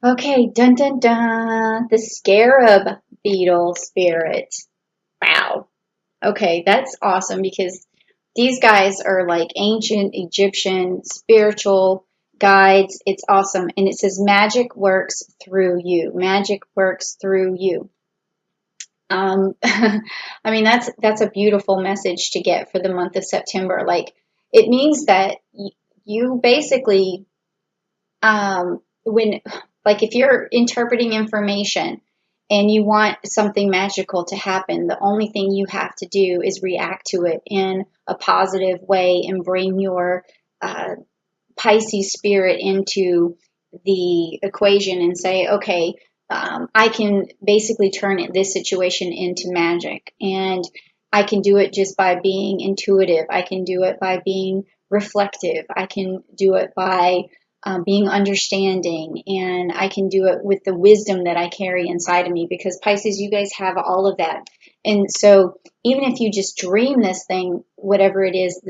Okay, dun dun dun. The scarab beetle spirit. Wow. Okay, that's awesome because these guys are like ancient Egyptian spiritual guides. It's awesome. And it says magic works through you. Magic works through you. I mean, that's a beautiful message to get for the month of September. Like, it means that you basically, when, like, if you're interpreting information and you want something magical to happen, the only thing you have to do is react to it in a positive way and bring your uh, Pisces spirit into the equation and say, okay, I can basically turn this situation into magic. And I can do it just by being intuitive. I can do it by being reflective. I can do it by being understanding. And I can do it with the wisdom that I carry inside of me because Pisces, you guys have all of that. And so even if you just dream this thing, whatever it is,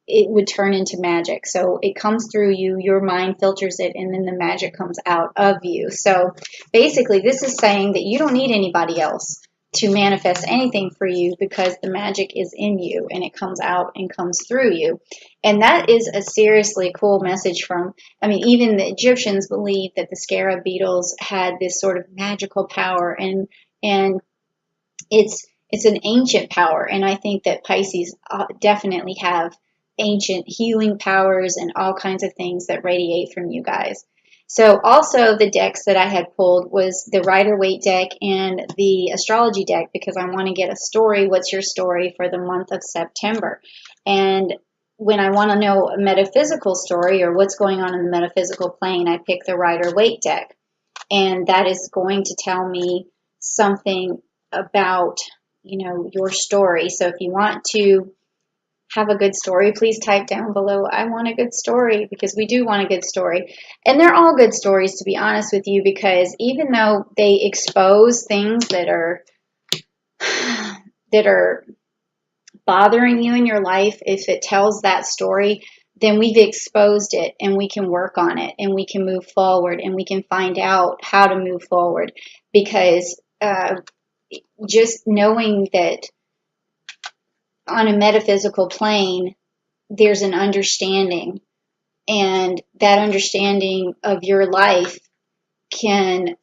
it would turn into magic. So it comes through you, your mind filters it, and then the magic comes out of you. So basically, this is saying that you don't need anybody else to manifest anything for you because the magic is in you and it comes out and comes through you. And that is a seriously cool message from, I mean, even the Egyptians believed that the scarab beetles had this sort of magical power and it's an ancient power, and I think that Pisces definitely have ancient healing powers and all kinds of things that radiate from you guys. So also the decks that I had pulled was the Rider-Waite deck and the astrology deck because I want to get a story. What's your story for the month of September? And when I want to know a metaphysical story or what's going on in the metaphysical plane, I pick the Rider-Waite deck. And that is going to tell me something about, your story. So if you want to have a good story, please type down below, I want a good story, because we do want a good story. And they're all good stories, to be honest with you, because even though they expose things that are that are bothering you in your life, if it tells that story, then we've exposed it and we can work on it and we can move forward and we can find out how to move forward. Because just knowing that on a metaphysical plane, there's an understanding, and that understanding of your life can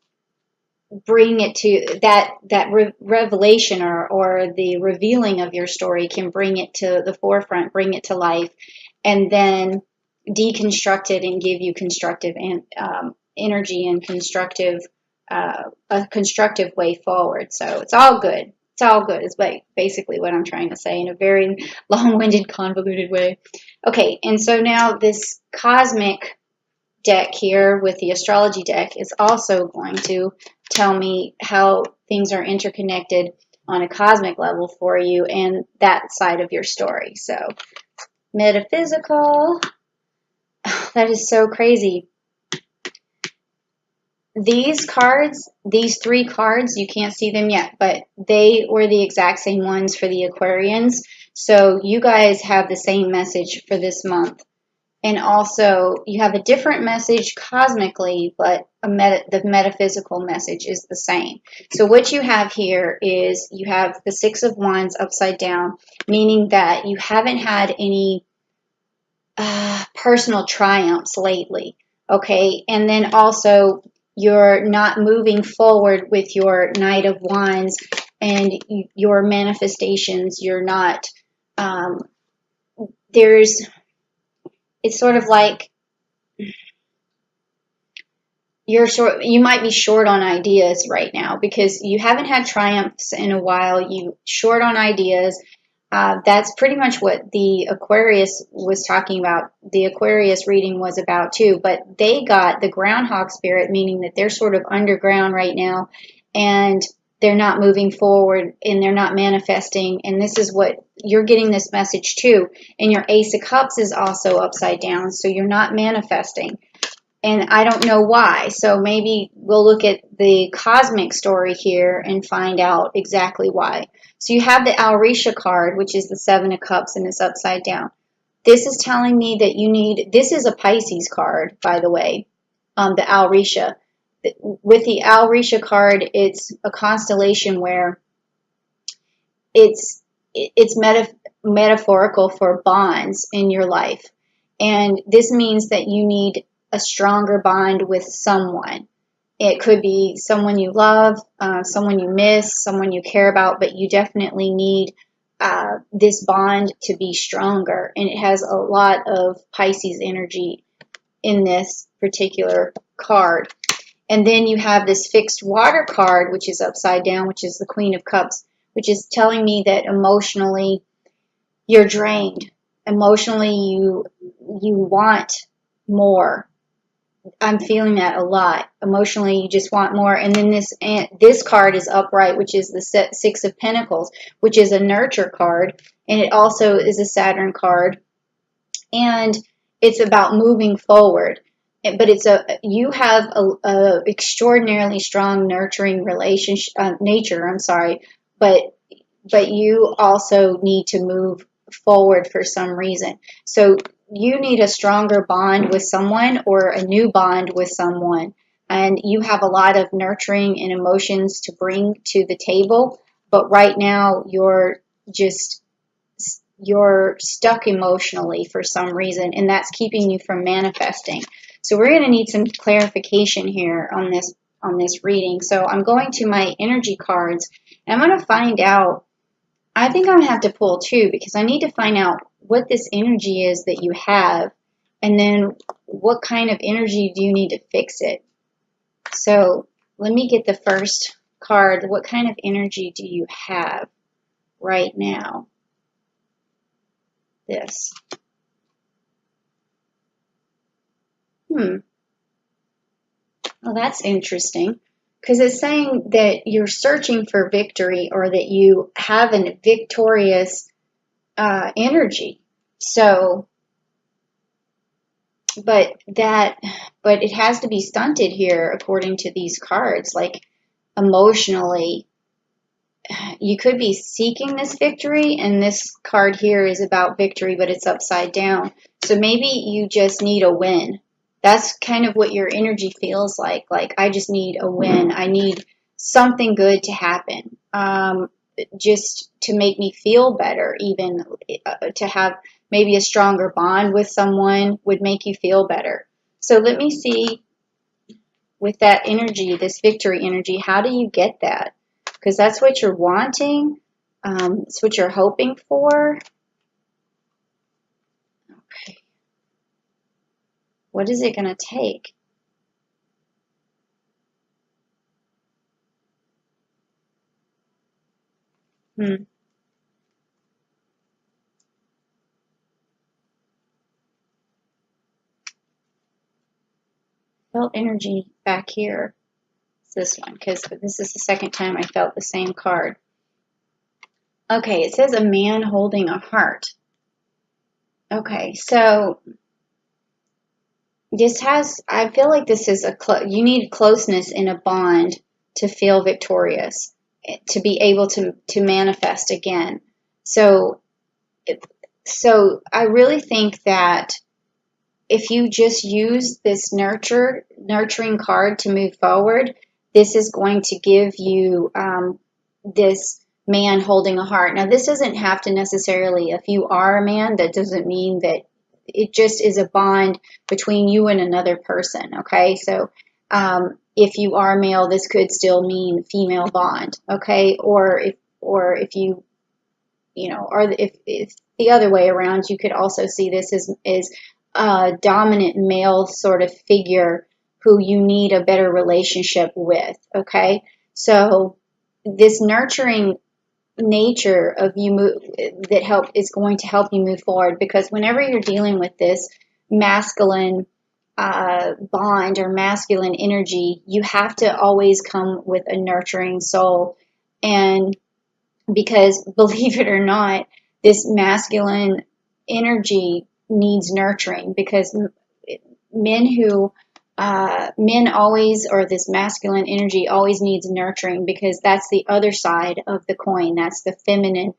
bring it to that revelation or the revealing of your story can bring it to the forefront, bring it to life, and then deconstruct it and give you constructive and energy and constructive a constructive way forward. So it's all good. It's all good is basically what I'm trying to say in a very long-winded, convoluted way. Okay, and so now this cosmic deck here with the astrology deck is also going to tell me how things are interconnected on a cosmic level for you and that side of your story. So, metaphysical, that is so crazy. These cards, these three cards, you can't see them yet, but they were the exact same ones for the Aquarians. So you guys have the same message for this month. And also, you have a different message cosmically, but the metaphysical message is the same. So what you have here is you have the Six of Wands upside down, meaning that you haven't had any personal triumphs lately, okay? And then also, you're not moving forward with your Knight of Wands and your manifestations. You're not, um, it's sort of like you might be short on ideas right now because you haven't had triumphs in a while. You short on ideas. That's pretty much what the Aquarius was talking about. The Aquarius reading was about too, but they got the groundhog spirit, meaning that they're sort of underground right now and they're not moving forward and they're not manifesting. And this is what you're getting this message too. And your Ace of Cups is also upside down, so you're not manifesting. And I don't know why. So maybe we'll look at the cosmic story here and find out exactly why. So you have the Aurisha card, which is the Seven of Cups, and it's upside down. This is telling me that this is a Pisces card, by the way, the Aurisha. with the Alrisha card, it's a constellation where it's metaphorical for bonds in your life. And this means that you need a stronger bond with someone. It could be someone you love, someone you miss, someone you care about, but you definitely need this bond to be stronger. And it has a lot of Pisces energy in this particular card. And then you have this fixed water card, which is upside down, which is the Queen of Cups, which is telling me that emotionally you're drained. Emotionally you want more. I'm feeling that a lot. Emotionally, you just want more. And then this card is upright, which is the Six of Pentacles, which is a nurture card, and it also is a Saturn card, and it's about moving forward. But you have a extraordinarily strong nurturing relationship nature. I'm sorry, but you also need to move forward for some reason. So you need a stronger bond with someone or a new bond with someone. And you have a lot of nurturing and emotions to bring to the table. But right now you're stuck emotionally for some reason, and that's keeping you from manifesting. So we're going to need some clarification here on this reading. So I'm going to my energy cards, and I'm going to find out. I think I'm going to have to pull two, because I need to find out what this energy is that you have, and then what kind of energy do you need to fix it. So let me get the first card. What kind of energy do you have right now? This. Well, that's interesting, because it's saying that you're searching for victory, or that you have a victorious energy. So, but it has to be stunted here according to these cards. Like emotionally, you could be seeking this victory, and this card here is about victory, but it's upside down. So maybe you just need a win. That's kind of what your energy feels like. Like, I just need a win. I need something good to happen. Just to make me feel better, even to have maybe a stronger bond with someone would make you feel better. So let me see, with that energy, this victory energy, how do you get that? Because that's what you're wanting. It's what you're hoping for. Okay. What is it going to take? Felt energy back here. It's this one, because this is the second time I felt the same card. Okay, it says a man holding a heart. Okay, so I feel like this is you need closeness in a bond to feel victorious, to be able to manifest again. So I really think that if you just use this nurturing card to move forward, this is going to give you this man holding a heart. Now, this doesn't have to necessarily, if you are a man, that doesn't mean that. It just is a bond between you and another person, okay? So if you are male, this could still mean female bond, okay? Or if you or if the other way around, you could also see this as a dominant male sort of figure who you need a better relationship with, okay? So this nurturing nature of is going to help you move forward, because whenever you're dealing with this masculine bond or masculine energy, you have to always come with a nurturing soul. And because, believe it or not, this masculine energy needs nurturing, because men always, or this masculine energy always needs nurturing, because that's the other side of the coin. That's the feminine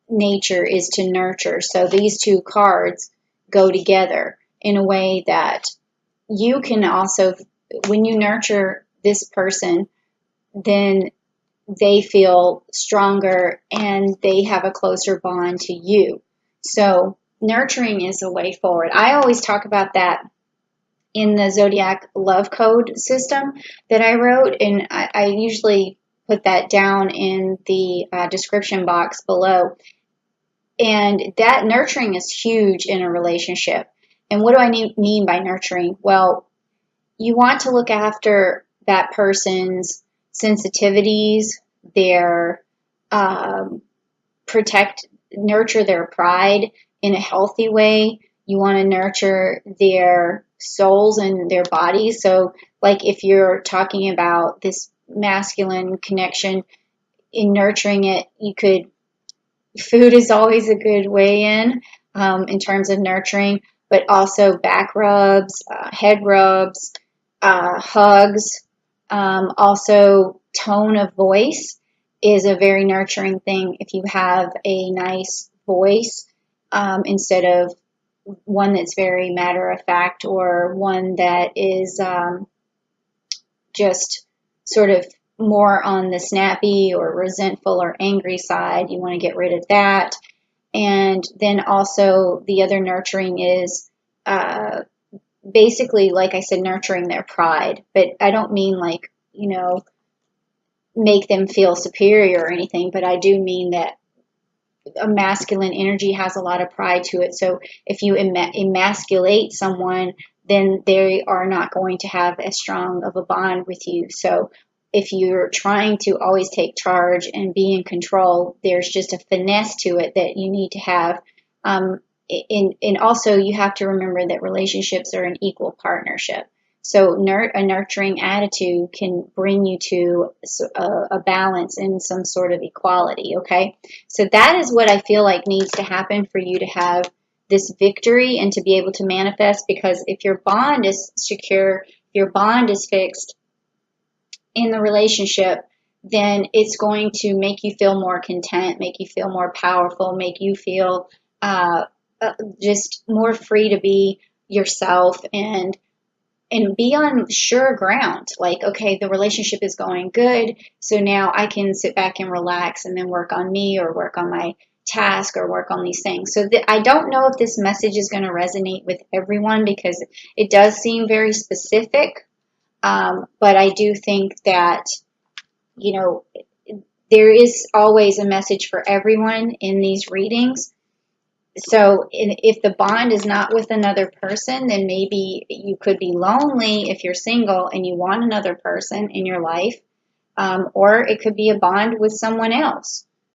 nature, is to nurture. So these two cards go together in a way that you can also when you nurture this person, then they feel stronger and they have a closer bond to you. So nurturing is a way forward. I always talk about that in the Zodiac Love Code system that I wrote, and I usually put that down in the description box below. And that nurturing is huge in a relationship. And what do I mean by nurturing? Well, you want to look after that person's sensitivities, their nurture their pride in a healthy way. You want to nurture their souls and their bodies. So, like if you're talking about this masculine connection, in nurturing it, food is always a good way in terms of nurturing, but also back rubs, head rubs, hugs, also tone of voice is a very nurturing thing. If you have a nice voice, instead of one that's very matter of fact, or one that is just sort of more on the snappy or resentful or angry side, you want to get rid of that. And then also the other nurturing is basically, like I said, nurturing their pride. But I don't mean like, make them feel superior or anything, but I do mean that a masculine energy has a lot of pride to it. So if you emasculate someone, then they are not going to have as strong of a bond with you. So if you're trying to always take charge and be in control, there's just a finesse to it that you need to have. And also you have to remember that relationships are an equal partnership. So a nurturing attitude can bring you to a balance and some sort of equality, okay? So that is what I feel like needs to happen for you to have this victory and to be able to manifest, because if your bond is secure, your bond is fixed in the relationship, then it's going to make you feel more content, make you feel more powerful, make you feel just more free to be yourself and be on sure ground. Like, okay, the relationship is going good, so now I can sit back and relax and then work on me or work on my task or work on these things. So I don't know if this message is going to resonate with everyone because it does seem very specific, but I do think that, there is always a message for everyone in these readings. So if the bond is not with another person, then maybe you could be lonely if you're single and you want another person in your life, or it could be a bond with someone else.